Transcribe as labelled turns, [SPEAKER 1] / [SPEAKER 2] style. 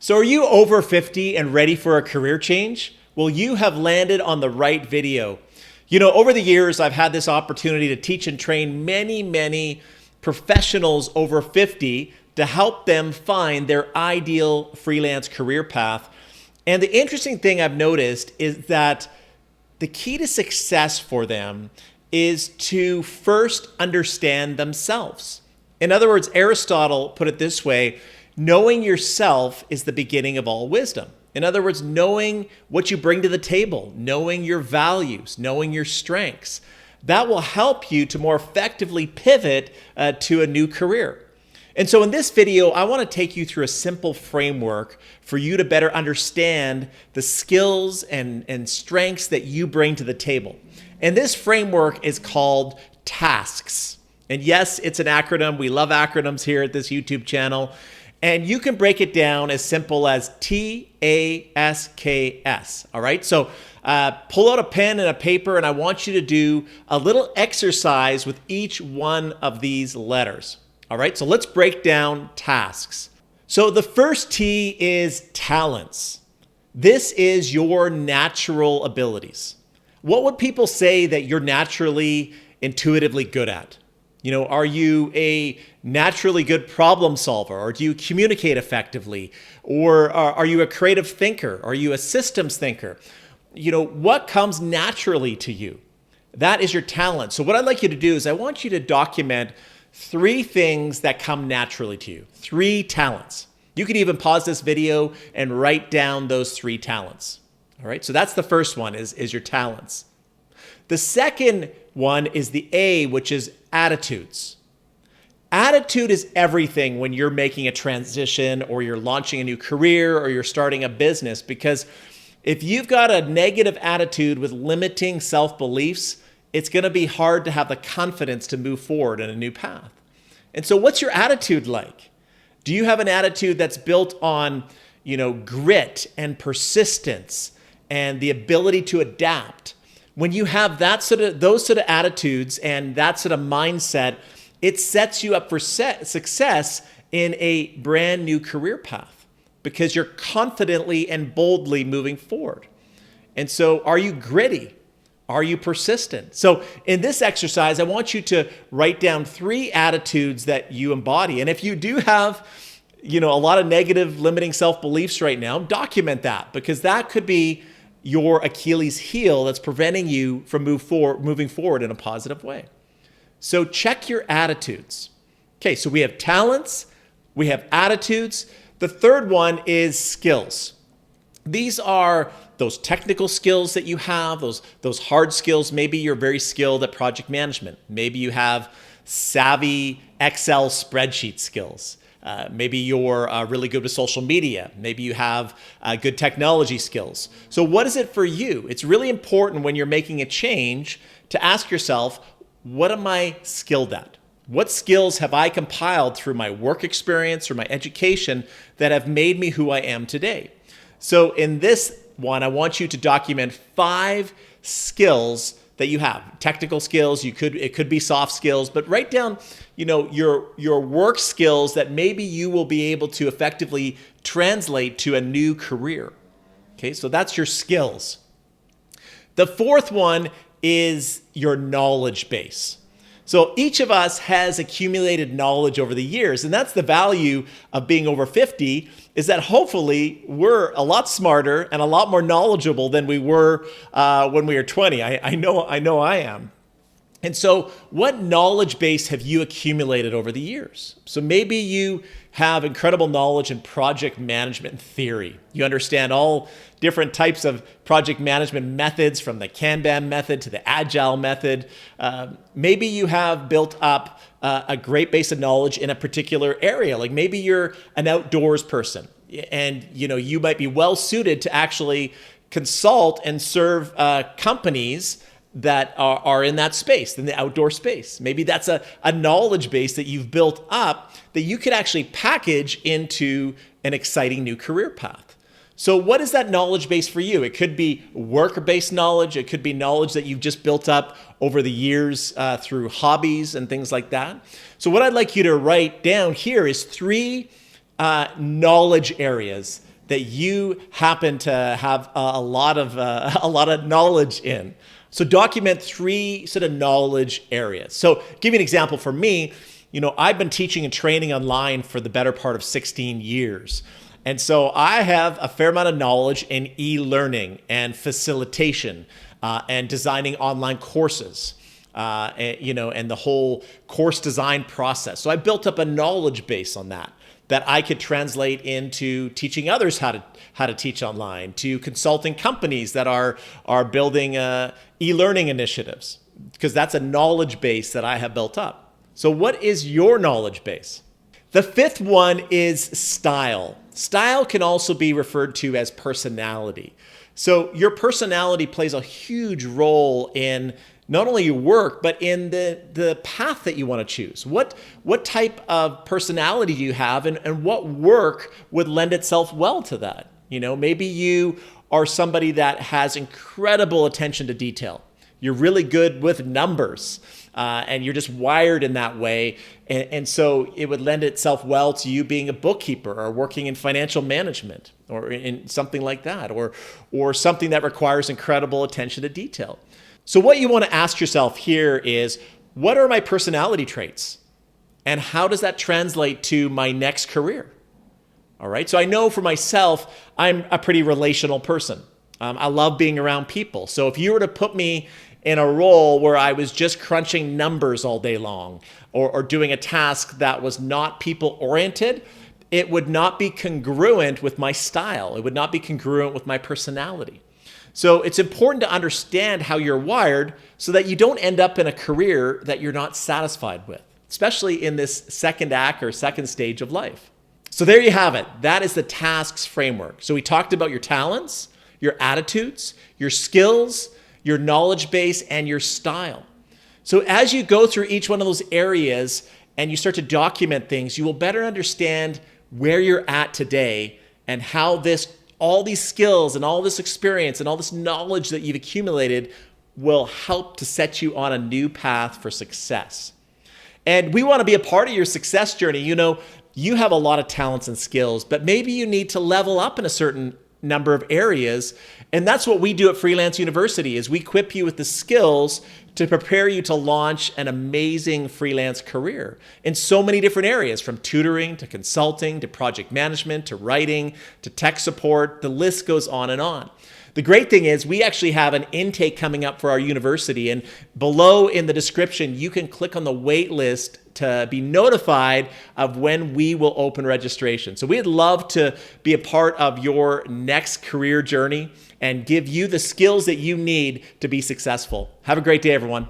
[SPEAKER 1] So are you over 50 and ready for a career change? Well, you have landed on the right video. Over the years, I've had this opportunity to teach and train many professionals over 50 to help them find their ideal freelance career path. And the interesting thing I've noticed is that the key to success for them is to first understand themselves. In other words, Aristotle put it this way: knowing yourself is the beginning of all wisdom. In other words, knowing what you bring to the table, knowing your values, knowing your strengths. That will help you to more effectively pivot to a new career. And so in this video, I want to take you through a simple framework for you to better understand the skills and strengths that you bring to the table. And this framework is called T.A.S.K.S. And yes, it's an acronym. We love acronyms here at this YouTube channel. And you can break it down as simple as T.A.S.K.S. All right. So pull out a pen and a paper, and I want you to do a little exercise with each one of these letters. All right. So let's break down tasks. So the first T is talents. This is your natural abilities. What would people say that you're naturally, intuitively good at? Are you a naturally good problem solver, or do you communicate effectively? Or are you a creative thinker? Are you a systems thinker? What comes naturally to you? That is your talent. So what I'd like you to do is I want you to document 3 things that come naturally to you, 3 talents. You could even pause this video and write down those 3 talents. All right, so that's the first one is your talents. The second one is the A, which is attitudes. Attitude is everything when you're making a transition, or you're launching a new career, or you're starting a business, because if you've got a negative attitude with limiting self-beliefs, it's going to be hard to have the confidence to move forward in a new path. And so what's your attitude like? Do you have an attitude that's built on, grit and persistence and the ability to adapt? When you have those sort of attitudes and that sort of mindset, it sets you up for success in a brand new career path, because you're confidently and boldly moving forward. And so are you gritty? Are you persistent? So in this exercise, I want you to write down 3 attitudes that you embody. And if you do have, a lot of negative limiting self-beliefs right now, document that, because that could be your Achilles heel that's preventing you from moving forward in a positive way. So check your attitudes. Okay, so we have talents, we have attitudes. The third one is skills. These are those technical skills that you have, those hard skills. Maybe you're very skilled at project management. Maybe you have savvy Excel spreadsheet skills. Maybe you're really good with social media. Maybe you have good technology skills. So what is it for you? It's really important when you're making a change to ask yourself, what am I skilled at? What skills have I compiled through my work experience or my education that have made me who I am today? So in this one, I want you to document 5 skills that you have. Technical skills, it could be soft skills, but write down, your work skills that maybe you will be able to effectively translate to a new career. Okay, so that's your skills. The fourth one is your knowledge base. So each of us has accumulated knowledge over the years, and that's the value of being over 50, is that hopefully we're a lot smarter and a lot more knowledgeable than we were when we were 20. I know I am. And so what knowledge base have you accumulated over the years? So maybe you have incredible knowledge in project management theory. You understand all different types of project management methods, from the Kanban method to the Agile method. Maybe you have built up a great base of knowledge in a particular area. Like maybe you're an outdoors person, and you might be well suited to actually consult and serve companies that are in that space, in the outdoor space. Maybe that's a knowledge base that you've built up that you could actually package into an exciting new career path. So what is that knowledge base for you? It could be work-based knowledge. It could be knowledge that you've just built up over the years through hobbies and things like that. So what I'd like you to write down here is 3 knowledge areas that you happen to have a lot of a lot of knowledge in. So document 3 sort of knowledge areas. So give you an example for me. I've been teaching and training online for the better part of 16 years. And so I have a fair amount of knowledge in e-learning and facilitation and designing online courses, and the whole course design process. So I built up a knowledge base on that I could translate into teaching others how to teach online, to consulting companies that are building e-learning initiatives, because that's a knowledge base that I have built up. So what is your knowledge base? The 5th one is style. Style can also be referred to as personality. So your personality plays a huge role in not only your work, but in the path that you want to choose. What type of personality do you have, and what work would lend itself well to that? Maybe you are somebody that has incredible attention to detail. You're really good with numbers, and you're just wired in that way. And so it would lend itself well to you being a bookkeeper or working in financial management or in something like that, or something that requires incredible attention to detail. So what you want to ask yourself here is, what are my personality traits? And how does that translate to my next career? All right. So I know for myself, I'm a pretty relational person. I love being around people. So if you were to put me in a role where I was just crunching numbers all day long, or doing a task that was not people oriented, it would not be congruent with my style. It would not be congruent with my personality. So it's important to understand how you're wired so that you don't end up in a career that you're not satisfied with, especially in this second act or second stage of life. So there you have it. That is the TASKS framework. So we talked about your talents, your attitudes, your skills, your knowledge base, and your style. So as you go through each one of those areas and you start to document things, you will better understand where you're at today and how all these skills and all this experience and all this knowledge that you've accumulated will help to set you on a new path for success. And we want to be a part of your success journey. You have a lot of talents and skills, but maybe you need to level up in a certain number of areas. And that's what we do at Freelance University, is we equip you with the skills to prepare you to launch an amazing freelance career in so many different areas, from tutoring to consulting to project management to writing to tech support. The list goes on and on. The great thing is we actually have an intake coming up for our university, and below in the description, you can click on the wait list to be notified of when we will open registration. So we'd love to be a part of your next career journey and give you the skills that you need to be successful. Have a great day, everyone.